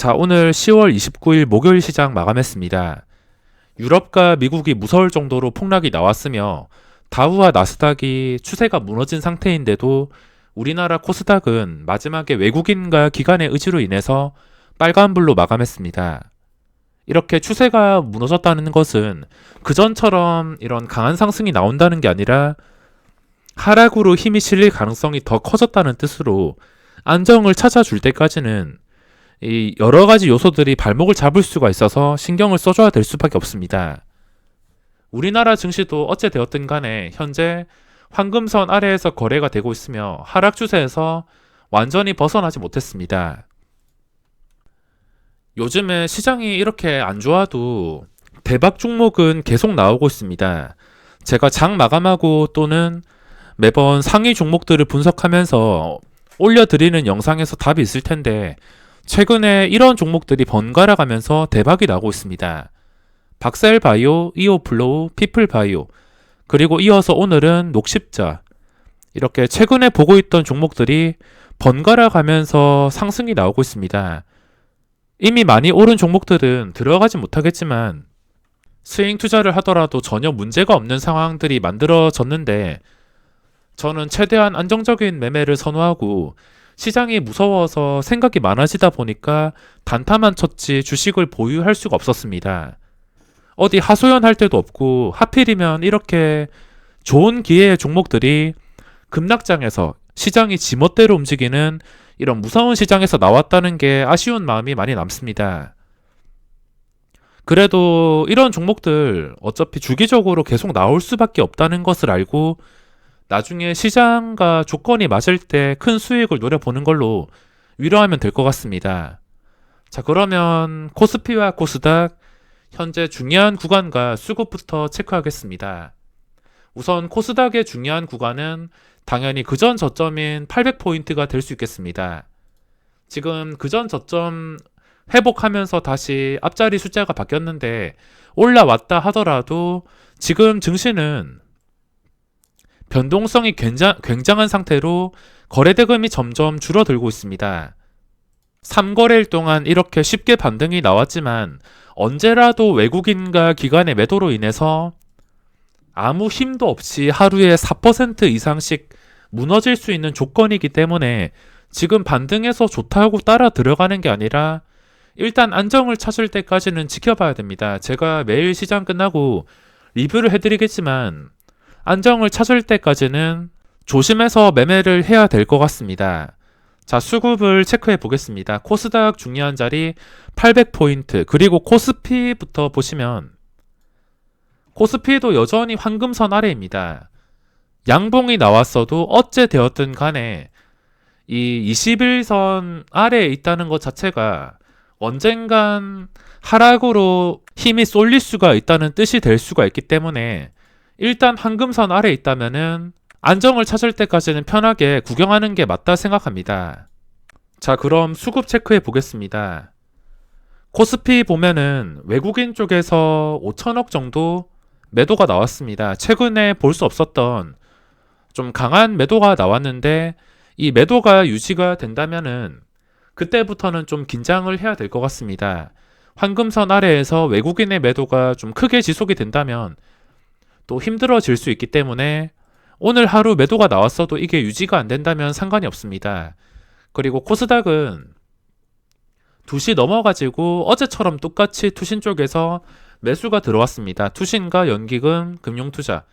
자, 오늘 10월 29일 목요일 시장 마감했습니다. 유럽과 미국이 무서울 정도로 폭락이 나왔으며 다우와 나스닥이 추세가 무너진 상태인데도 우리나라 코스닥은 마지막에 외국인과 기관의 의지로 인해서 빨간불로 마감했습니다. 이렇게 추세가 무너졌다는 것은 그전처럼 이런 강한 상승이 나온다는 게 아니라 하락으로 힘이 실릴 가능성이 더 커졌다는 뜻으로 안정을 찾아줄 때까지는 이 여러 가지 요소들이 발목을 잡을 수가 있어서 신경을 써줘야 될 수밖에 없습니다. 우리나라 증시도 어째 되었든 간에 현재 황금선 아래에서 거래가 되고 있으며 하락 추세에서 완전히 벗어나지 못했습니다. 요즘에 시장이 이렇게 안 좋아도 대박 종목은 계속 나오고 있습니다. 제가 장 마감하고 또는 매번 상위 종목들을 분석하면서 올려드리는 영상에서 답이 있을 텐데 최근에 이런 종목들이 번갈아 가면서 대박이 나고 있습니다. 박셀바이오, 이오플로우, 피플바이오, 그리고 이어서 오늘은 녹십자, 이렇게 최근에 보고 있던 종목들이 번갈아 가면서 상승이 나오고 있습니다. 이미 많이 오른 종목들은 들어가지 못하겠지만 스윙 투자를 하더라도 전혀 문제가 없는 상황들이 만들어졌는데 저는 최대한 안정적인 매매를 선호하고 시장이 무서워서 생각이 많아지다 보니까 단타만 쳤지 주식을 보유할 수가 없었습니다. 어디 하소연할 데도 없고 하필이면 이렇게 좋은 기회의 종목들이 급락장에서 시장이 지멋대로 움직이는 이런 무서운 시장에서 나왔다는 게 아쉬운 마음이 많이 남습니다. 그래도 이런 종목들 어차피 주기적으로 계속 나올 수밖에 없다는 것을 알고 나중에 시장과 조건이 맞을 때 큰 수익을 노려보는 걸로 위로하면 될 것 같습니다. 자, 그러면 코스피와 코스닥 현재 중요한 구간과 수급부터 체크하겠습니다. 우선 코스닥의 중요한 구간은 당연히 그전 저점인 800포인트가 될 수 있겠습니다. 지금 그전 저점 회복하면서 다시 앞자리 숫자가 바뀌었는데 올라왔다 하더라도 지금 증시는 변동성이 굉장한 상태로 거래대금이 점점 줄어들고 있습니다. 3거래일 동안 이렇게 쉽게 반등이 나왔지만 언제라도 외국인과 기관의 매도로 인해서 아무 힘도 없이 하루에 4% 이상씩 무너질 수 있는 조건이기 때문에 지금 반등해서 좋다고 따라 들어가는 게 아니라 일단 안정을 찾을 때까지는 지켜봐야 됩니다. 제가 매일 시장 끝나고 리뷰를 해드리겠지만 안정을 찾을 때까지는 조심해서 매매를 해야 될 것 같습니다. 자, 수급을 체크해 보겠습니다. 코스닥 중요한 자리 800포인트, 그리고 코스피부터 보시면 코스피도 여전히 황금선 아래입니다. 양봉이 나왔어도 어째 되었든 간에 이 21선 아래에 있다는 것 자체가 언젠간 하락으로 힘이 쏠릴 수가 있다는 뜻이 될 수가 있기 때문에 일단 황금선 아래에 있다면은 안정을 찾을 때까지는 편하게 구경하는 게 맞다 생각합니다. 자, 그럼 수급 체크해 보겠습니다. 코스피 보면은 외국인 쪽에서 5천억 정도 매도가 나왔습니다. 최근에 볼 수 없었던 좀 강한 매도가 나왔는데 이 매도가 유지가 된다면은 그때부터는 좀 긴장을 해야 될 것 같습니다. 황금선 아래에서 외국인의 매도가 좀 크게 지속이 된다면 또 힘들어질 수 있기 때문에 오늘 하루 매도가 나왔어도 이게 유지가 안 된다면 상관이 없습니다. 그리고 코스닥은 2시 넘어가지고 어제처럼 똑같이 투신 쪽에서 매수가 들어왔습니다. 투신과 연기금, 금융투자.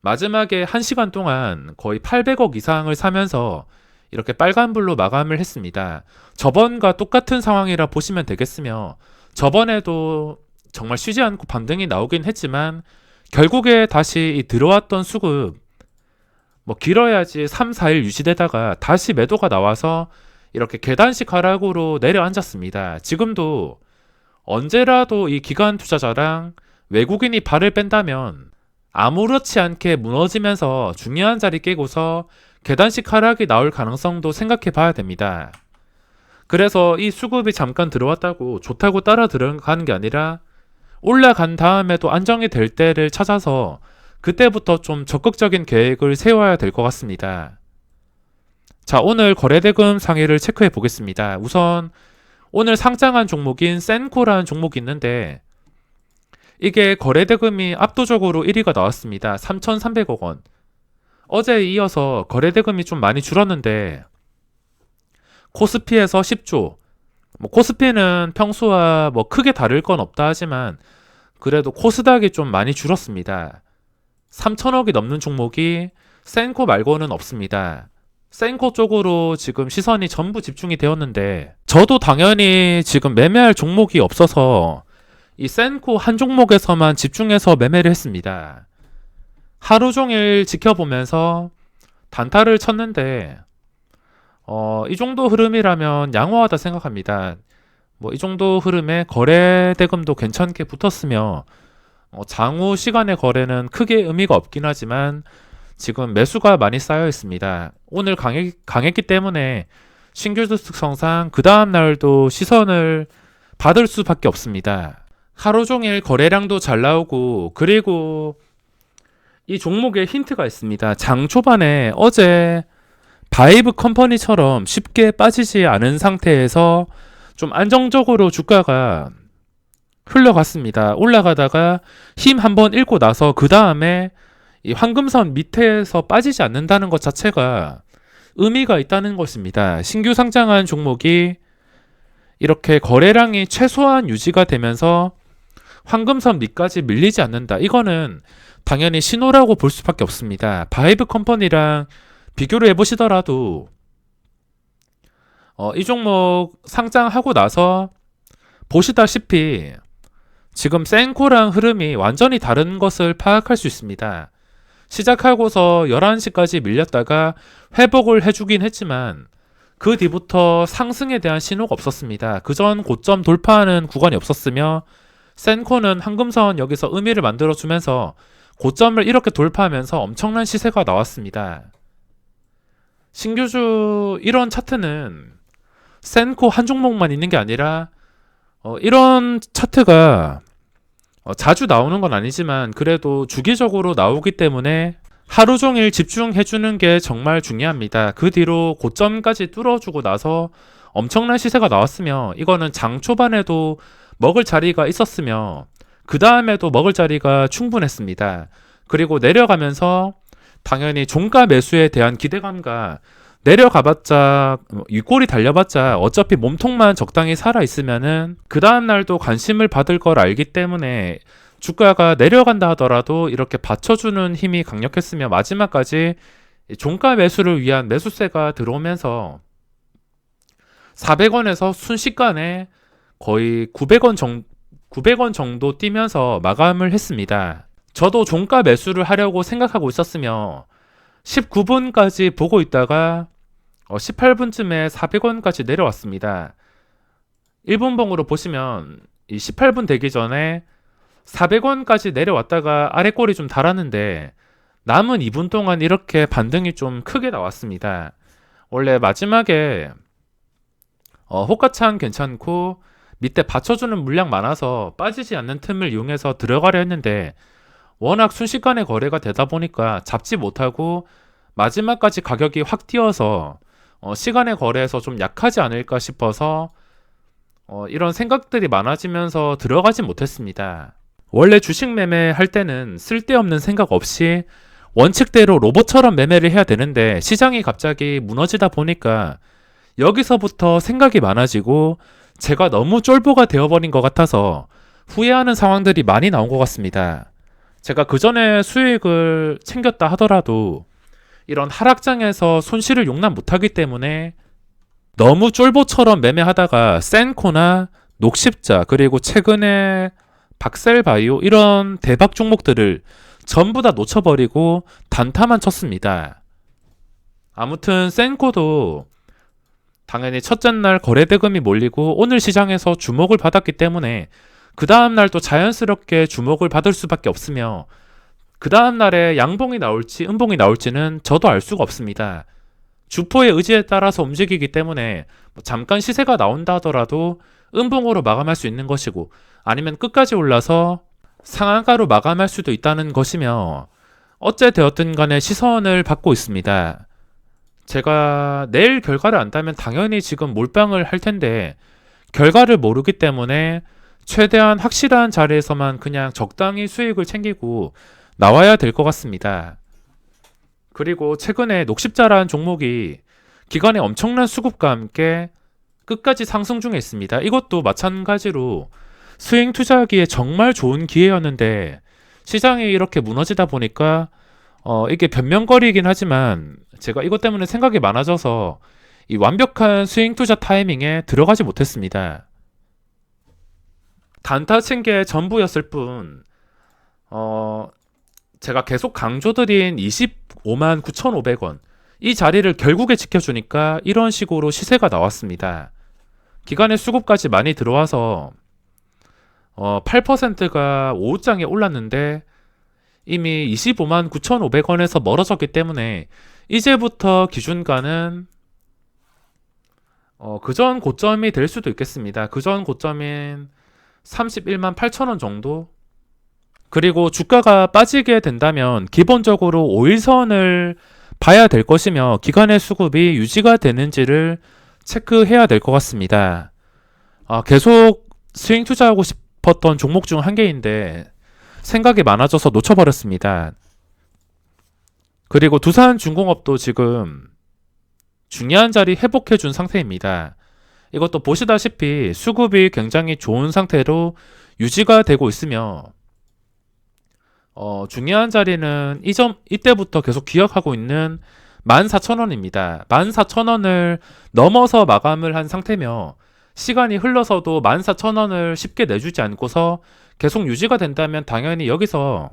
마지막에 1시간 동안 거의 800억 이상을 사면서 이렇게 빨간불로 마감을 했습니다. 저번과 똑같은 상황이라 보시면 되겠으며 저번에도 정말 쉬지 않고 반등이 나오긴 했지만 결국에 다시 들어왔던 수급 길어야지 3, 4일 유지되다가 다시 매도가 나와서 이렇게 계단식 하락으로 내려앉았습니다. 지금도 언제라도 이 기관 투자자랑 외국인이 발을 뺀다면 아무렇지 않게 무너지면서 중요한 자리 깨고서 계단식 하락이 나올 가능성도 생각해 봐야 됩니다. 그래서 이 수급이 잠깐 들어왔다고 좋다고 따라 들어가는 게 아니라 올라간 다음에도 안정이 될 때를 찾아서 그때부터 좀 적극적인 계획을 세워야 될 것 같습니다. 자, 오늘 거래대금 상위를 체크해 보겠습니다. 우선 오늘 상장한 종목인 센코라는 종목이 있는데 이게 거래대금이 압도적으로 1위가 나왔습니다. 3,300억 원. 어제에 이어서 거래대금이 좀 많이 줄었는데 코스피에서 10조. 코스피는 평소와 크게 다를 건 없다 하지만 그래도 코스닥이 좀 많이 줄었습니다. 3천억이 넘는 종목이 센코 말고는 없습니다. 센코 쪽으로 지금 시선이 전부 집중이 되었는데 저도 당연히 지금 매매할 종목이 없어서 이 센코 한 종목에서만 집중해서 매매를 했습니다. 하루 종일 지켜보면서 단타를 쳤는데 이 정도 흐름이라면 양호하다 생각합니다. 이 정도 흐름에 거래 대금도 괜찮게 붙었으며 장후 시간의 거래는 크게 의미가 없긴 하지만 지금 매수가 많이 쌓여 있습니다. 오늘 강했기 때문에 신규 특성상 그 다음 날도 시선을 받을 수밖에 없습니다. 하루 종일 거래량도 잘 나오고 그리고 이 종목에 힌트가 있습니다. 장 초반에 어제 바이브 컴퍼니처럼 쉽게 빠지지 않은 상태에서 좀 안정적으로 주가가 흘러갔습니다. 올라가다가 힘 한번 잃고 나서 그 다음에 이 황금선 밑에서 빠지지 않는다는 것 자체가 의미가 있다는 것입니다. 신규 상장한 종목이 이렇게 거래량이 최소한 유지가 되면서 황금선 밑까지 밀리지 않는다. 이거는 당연히 신호라고 볼 수밖에 없습니다. 바이브 컴퍼니랑 비교를 해보시더라도 이 종목 상장하고 나서 보시다시피 지금 센코랑 흐름이 완전히 다른 것을 파악할 수 있습니다. 시작하고서 11시까지 밀렸다가 회복을 해주긴 했지만 그 뒤부터 상승에 대한 신호가 없었습니다. 그전 고점 돌파하는 구간이 없었으며 센코는 황금선 여기서 의미를 만들어주면서 고점을 이렇게 돌파하면서 엄청난 시세가 나왔습니다. 신규주 이런 차트는 센코 한 종목만 있는 게 아니라 이런 차트가 자주 나오는 건 아니지만 그래도 주기적으로 나오기 때문에 하루 종일 집중해주는 게 정말 중요합니다. 그 뒤로 고점까지 뚫어주고 나서 엄청난 시세가 나왔으며 이거는 장 초반에도 먹을 자리가 있었으며 그 다음에도 먹을 자리가 충분했습니다. 그리고 내려가면서 당연히 종가 매수에 대한 기대감과 내려가봤자 윗골이 달려봤자 어차피 몸통만 적당히 살아있으면은 그 다음날도 관심을 받을 걸 알기 때문에 주가가 내려간다 하더라도 이렇게 받쳐주는 힘이 강력했으며 마지막까지 종가 매수를 위한 매수세가 들어오면서 400원에서 순식간에 거의 900원 정도 뛰면서 마감을 했습니다. 저도 종가 매수를 하려고 생각하고 있었으며 19분까지 보고 있다가 18분쯤에 400원까지 내려왔습니다. 1분봉으로 보시면 이 18분 되기 전에 400원까지 내려왔다가 아래꼴이 좀 달았는데 남은 2분 동안 이렇게 반등이 좀 크게 나왔습니다. 원래 마지막에 호가창 괜찮고 밑에 받쳐주는 물량 많아서 빠지지 않는 틈을 이용해서 들어가려 했는데 워낙 순식간에 거래가 되다 보니까 잡지 못하고 마지막까지 가격이 확 뛰어서 시간의 거래에서 좀 약하지 않을까 싶어서 이런 생각들이 많아지면서 들어가지 못했습니다. 원래 주식 매매할 때는 쓸데없는 생각 없이 원칙대로 로봇처럼 매매를 해야 되는데 시장이 갑자기 무너지다 보니까 여기서부터 생각이 많아지고 제가 너무 쫄보가 되어버린 것 같아서 후회하는 상황들이 많이 나온 것 같습니다. 제가 그 전에 수익을 챙겼다 하더라도 이런 하락장에서 손실을 용납 못하기 때문에 너무 쫄보처럼 매매하다가 센코나 녹십자 그리고 최근에 박셀바이오 이런 대박 종목들을 전부 다 놓쳐버리고 단타만 쳤습니다. 아무튼 센코도 당연히 첫째 날 거래대금이 몰리고 오늘 시장에서 주목을 받았기 때문에 그 다음날 또 자연스럽게 주목을 받을 수밖에 없으며 그 다음날에 양봉이 나올지 음봉이 나올지는 저도 알 수가 없습니다. 주포의 의지에 따라서 움직이기 때문에 잠깐 시세가 나온다 하더라도 음봉으로 마감할 수 있는 것이고 아니면 끝까지 올라서 상한가로 마감할 수도 있다는 것이며 어째 되었든 간에 시선을 받고 있습니다. 제가 내일 결과를 안다면 당연히 지금 몰빵을 할 텐데 결과를 모르기 때문에 최대한 확실한 자리에서만 그냥 적당히 수익을 챙기고 나와야 될 것 같습니다. 그리고 최근에 녹십자라는 종목이 기관의 엄청난 수급과 함께 끝까지 상승 중에 있습니다. 이것도 마찬가지로 스윙 투자하기에 정말 좋은 기회였는데 시장이 이렇게 무너지다 보니까 이게 변명거리이긴 하지만 제가 이것 때문에 생각이 많아져서 이 완벽한 스윙 투자 타이밍에 들어가지 못했습니다. 단타 친 게 전부였을 뿐 제가 계속 강조드린 25만 9,500원 이 자리를 결국에 지켜주니까 이런 식으로 시세가 나왔습니다. 기간의 수급까지 많이 들어와서 8%가 5장에 올랐는데 이미 25만 9,500원에서 멀어졌기 때문에 이제부터 기준가는 그전 고점이 될 수도 있겠습니다. 그전 고점인 31만 8천원 정도. 그리고 주가가 빠지게 된다면 기본적으로 5일선을 봐야 될 것이며 기간의 수급이 유지가 되는지를 체크해야 될 것 같습니다. 계속 스윙 투자하고 싶었던 종목 중 한 개인데 생각이 많아져서 놓쳐버렸습니다. 그리고 두산중공업도 지금 중요한 자리 회복해준 상태입니다. 이것도 보시다시피 수급이 굉장히 좋은 상태로 유지가 되고 있으며 중요한 자리는 이때부터 계속 기억하고 있는 14,000원입니다. 14,000원을 넘어서 마감을 한 상태며 시간이 흘러서도 14,000원을 쉽게 내주지 않고서 계속 유지가 된다면 당연히 여기서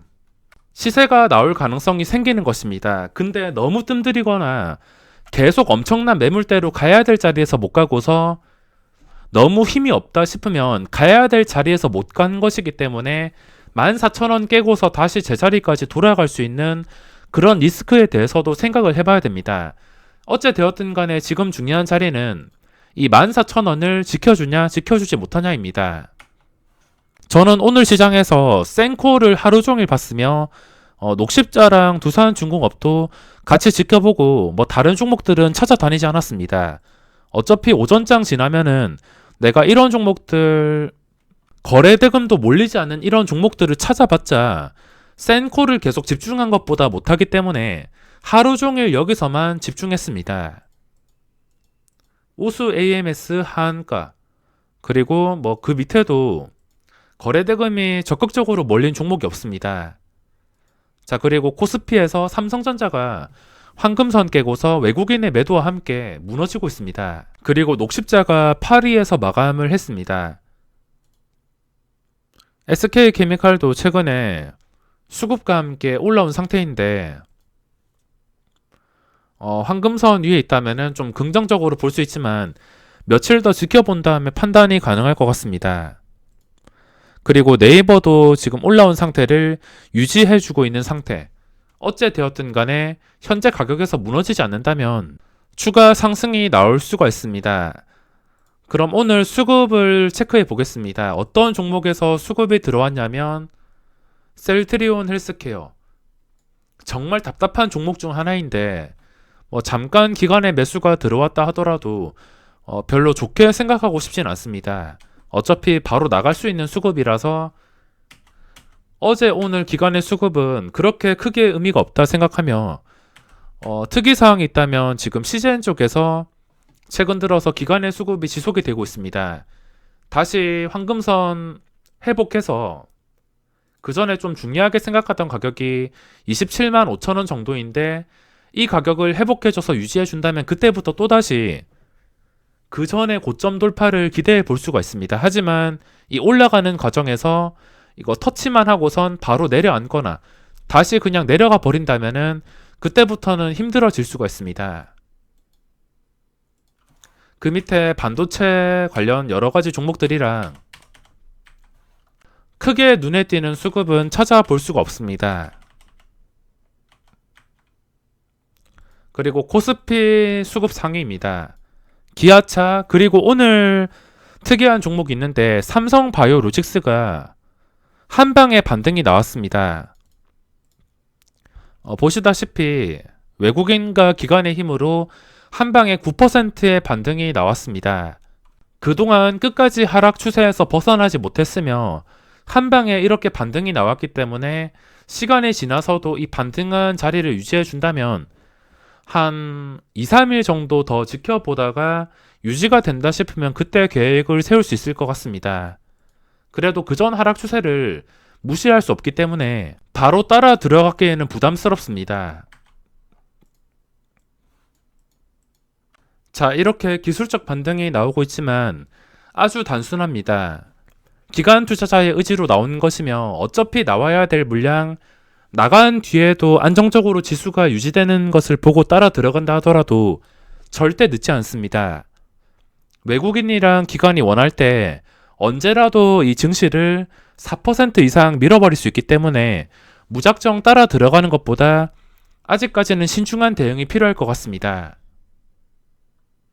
시세가 나올 가능성이 생기는 것입니다. 근데 너무 뜸들이거나 계속 엄청난 매물대로 가야 될 자리에서 못 가고서 너무 힘이 없다 싶으면 가야 될 자리에서 못 간 것이기 때문에 14,000원 깨고서 다시 제자리까지 돌아갈 수 있는 그런 리스크에 대해서도 생각을 해봐야 됩니다. 어째 되었든 간에 지금 중요한 자리는 이 14,000원을 지켜주냐 지켜주지 못하냐입니다. 저는 오늘 시장에서 센코를 하루 종일 봤으며 녹십자랑 두산중공업도 같이 지켜보고 다른 종목들은 찾아다니지 않았습니다. 어차피 오전장 지나면은 내가 이런 종목들 거래대금도 몰리지 않는 이런 종목들을 찾아봤자 센코를 계속 집중한 것보다 못하기 때문에 하루 종일 여기서만 집중했습니다. 우수 AMS 한가 그리고 그 밑에도 거래대금이 적극적으로 몰린 종목이 없습니다. 자, 그리고 코스피에서 삼성전자가 황금선 깨고서 외국인의 매도와 함께 무너지고 있습니다. 그리고 녹십자가 8위에서 마감을 했습니다. SK케미칼도 최근에 수급과 함께 올라온 상태인데 황금선 위에 있다면 좀 긍정적으로 볼 수 있지만 며칠 더 지켜본 다음에 판단이 가능할 것 같습니다. 그리고 네이버도 지금 올라온 상태를 유지해주고 있는 상태. 어째 되었든 간에 현재 가격에서 무너지지 않는다면 추가 상승이 나올 수가 있습니다. 그럼 오늘 수급을 체크해 보겠습니다. 어떤 종목에서 수급이 들어왔냐면 셀트리온 헬스케어. 정말 답답한 종목 중 하나인데 잠깐 기간에 매수가 들어왔다 하더라도 별로 좋게 생각하고 싶진 않습니다. 어차피 바로 나갈 수 있는 수급이라서 어제 오늘 기간의 수급은 그렇게 크게 의미가 없다 생각하며 특이사항이 있다면 지금 CGN 쪽에서 최근 들어서 기간의 수급이 지속이 되고 있습니다. 다시 황금선 회복해서 그 전에 좀 중요하게 생각하던 가격이 27만 5천원 정도인데 이 가격을 회복해줘서 유지해준다면 그때부터 또다시 그 전에 고점 돌파를 기대해 볼 수가 있습니다. 하지만 이 올라가는 과정에서 이거 터치만 하고선 바로 내려앉거나 다시 그냥 내려가 버린다면은 그때부터는 힘들어질 수가 있습니다. 그 밑에 반도체 관련 여러 가지 종목들이랑 크게 눈에 띄는 수급은 찾아볼 수가 없습니다. 그리고 코스피 수급 상위입니다. 기아차 그리고 오늘 특이한 종목이 있는데 삼성바이오로직스가 한방에 반등이 나왔습니다. 보시다시피 외국인과 기관의 힘으로 한방에 9%의 반등이 나왔습니다. 그동안 끝까지 하락 추세에서 벗어나지 못했으며 한 방에 이렇게 반등이 나왔기 때문에 시간이 지나서도 이 반등한 자리를 유지해 준다면 한 2, 3일 정도 더 지켜보다가 유지가 된다 싶으면 그때 계획을 세울 수 있을 것 같습니다. 그래도 그전 하락 추세를 무시할 수 없기 때문에 바로 따라 들어가기에는 부담스럽습니다. 자, 이렇게 기술적 반등이 나오고 있지만 아주 단순합니다. 기관 투자자의 의지로 나온 것이며 어차피 나와야 될 물량 나간 뒤에도 안정적으로 지수가 유지되는 것을 보고 따라 들어간다 하더라도 절대 늦지 않습니다. 외국인이랑 기관이 원할 때 언제라도 이 증시를 4% 이상 밀어버릴 수 있기 때문에 무작정 따라 들어가는 것보다 아직까지는 신중한 대응이 필요할 것 같습니다.